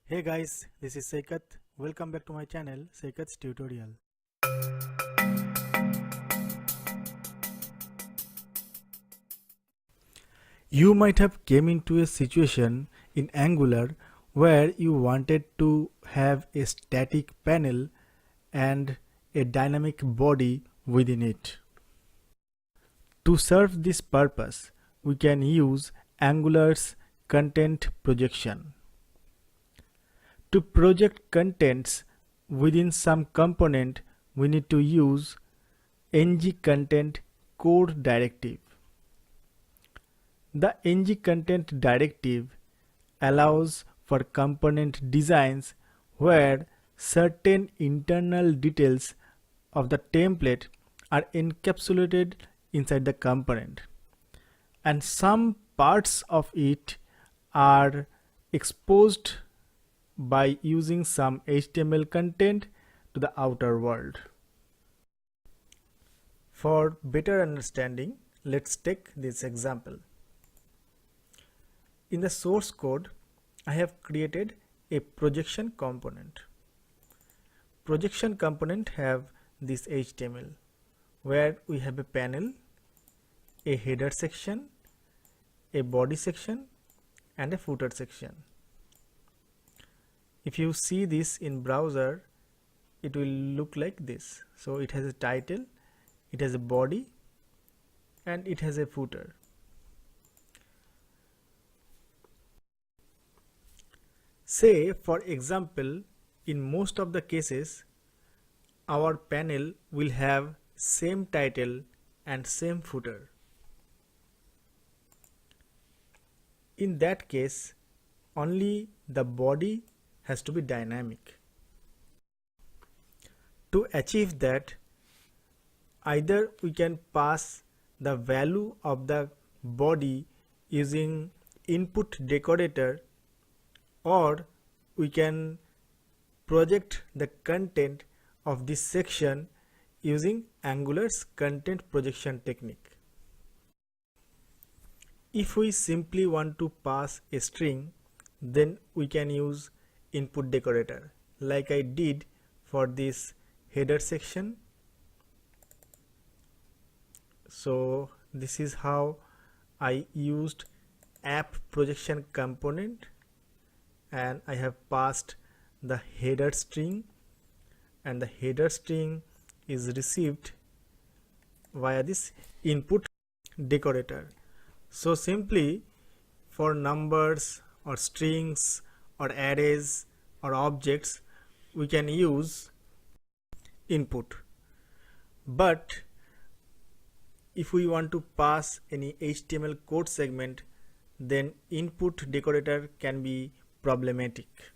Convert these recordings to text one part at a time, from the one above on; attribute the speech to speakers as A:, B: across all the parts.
A: Hey guys, this is Saikat. Welcome back to my channel, Saikat's Tutorial. You might have came into a situation in Angular where you wanted to have a static panel and a dynamic body within it. To serve this purpose, we can use Angular's content projection. To project contents within some component, we need to use ng-content code directive. The ng-content directive allows for component designs where certain internal details of the template are encapsulated inside the component, and some parts of it are exposed by using some HTML content to the outer world. For better understanding, let's take this example. In the source code, I have created a projection component. Projection component have this HTML where we have a panel, a header section, a body section, and a footer section. If you see this in browser, it will look like this. So it has a title, it has a body, and it has a footer. Say, for example, in most of the cases, our panel will have same title and same footer. In that case, only the body has to be dynamic. To achieve that, either we can pass the value of the body using input decorator, or we can project the content of this section using Angular's content projection technique. If we simply want to pass a string, then we can use input decorator like I did for this header section. So this is how I used app projection component, and I have passed the header string, and the header string is received via this input decorator. So simply for numbers or strings or arrays or objects, we can use input. But if we want to pass any HTML code segment, then input decorator can be problematic.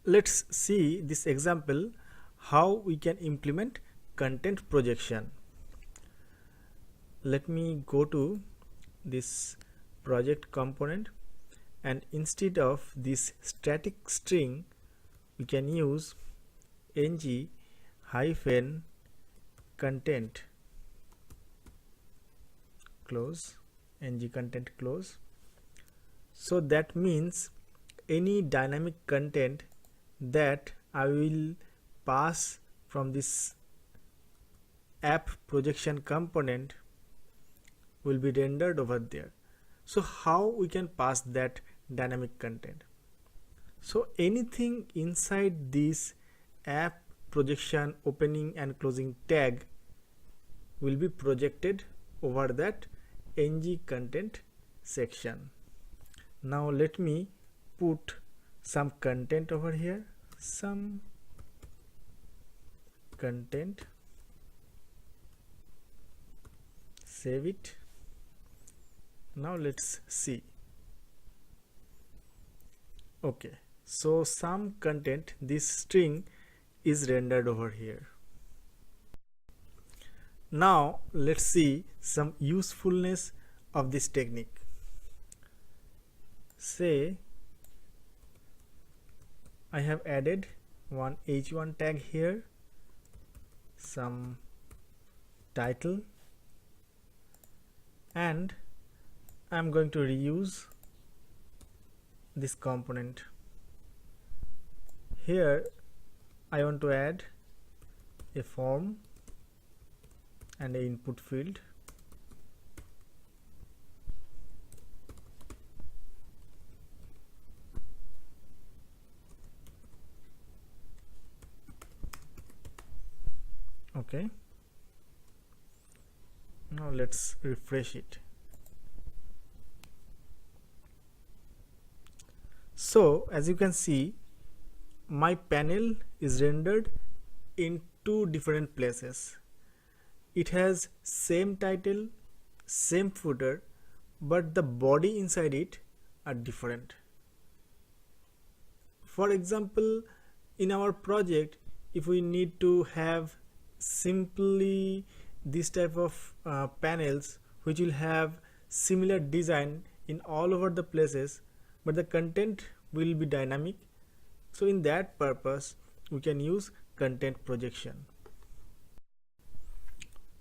A: Let's see this example how we can implement content projection. Let me go to this project component, and instead of this static string, we can use ng-content close, ng-content close. So that means any dynamic content that I will pass from this app projection component will be rendered over there. So how we can pass that dynamic content? So anything inside this app projection opening and closing tag will be projected over that ng-content section. Now let me put some content over here, some content, save it. Now let's see. Okay, so some content, this string is rendered over here. Now let's see some usefulness of this technique. Say I have added one h1 tag here, some title, and I'm going to reuse this component. Here I want to add a form and a input field. Okay, now let's refresh it. So as you can see, my panel is rendered in two different places. It has same title, same footer, but the body inside it are different. For example, in our project, if we need to have simply this type of panels which will have similar design in all over the places, but the content will be dynamic, so in that purpose we can use content projection.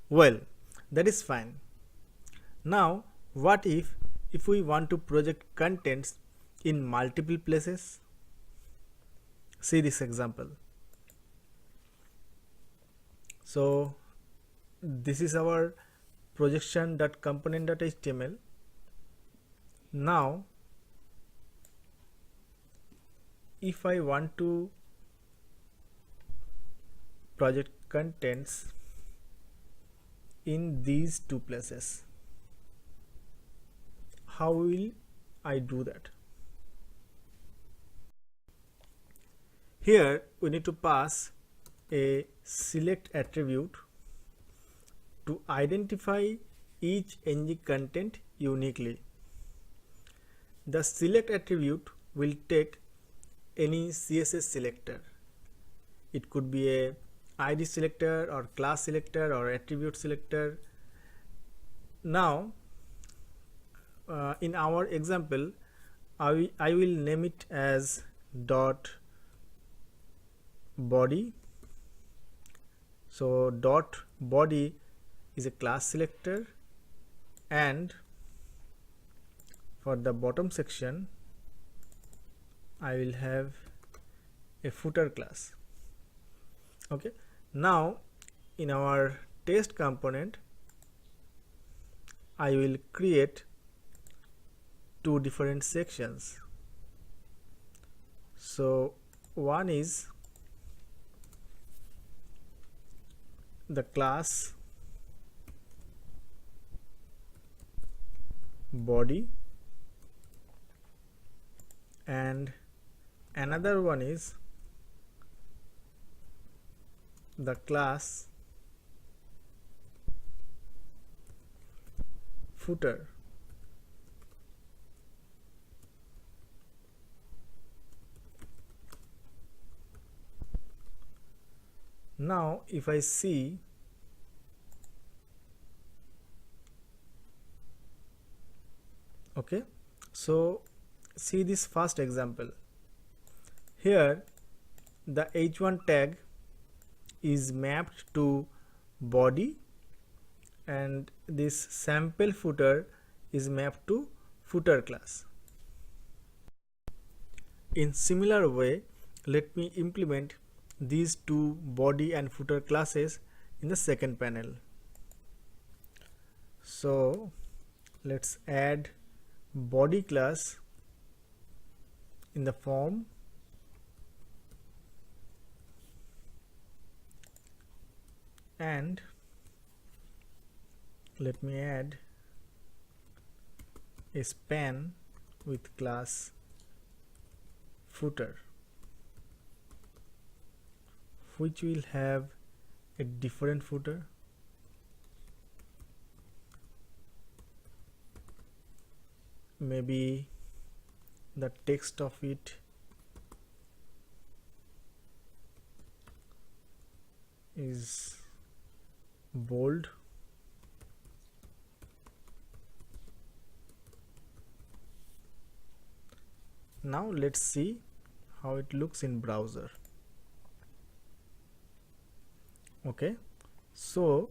A: Well, that is fine. Now what if we want to project contents in multiple places? See this example. So this is our projection.component.html. Now if I want to project contents in these two places, how will I do that? Here we need to pass a select attribute to identify each ng content uniquely. The select attribute will take any CSS selector. It could be a ID selector or class selector or attribute selector. Now in our example, I will name it as dot body. So dot body is a class selector, and for the bottom section I will have a footer class. Okay, now in our test component I will create two different sections. So one is the class body, and another one is the class footer. Now if I see, okay, so see this first example. Here the h1 tag is mapped to body and this sample footer is mapped to footer class. In similar way, let me implement these two body and footer classes in the second panel. So let's add body class in the form, and let me add a span with class footer, which will have a different footer. Maybe the text of it is bold. Now let's see how it looks in browser. Okay, so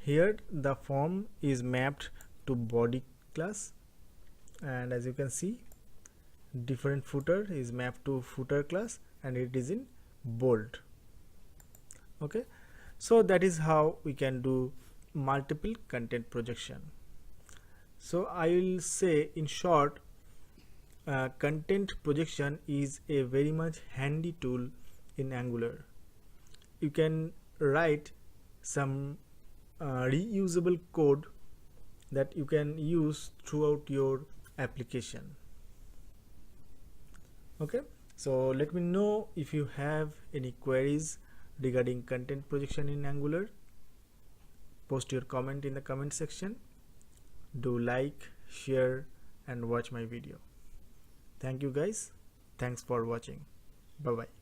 A: here the form is mapped to body class, and as you can see different footer is mapped to footer class and it is in bold. Okay, so that is how we can do multiple content projection. So I will say in short, content projection is a very much handy tool in Angular. You can write some reusable code that you can use throughout your application. Okay, so let me know if you have any queries regarding content projection in Angular. Post your comment in the comment section. Do like, share and watch my video. Thank you guys. Thanks for watching. Bye bye.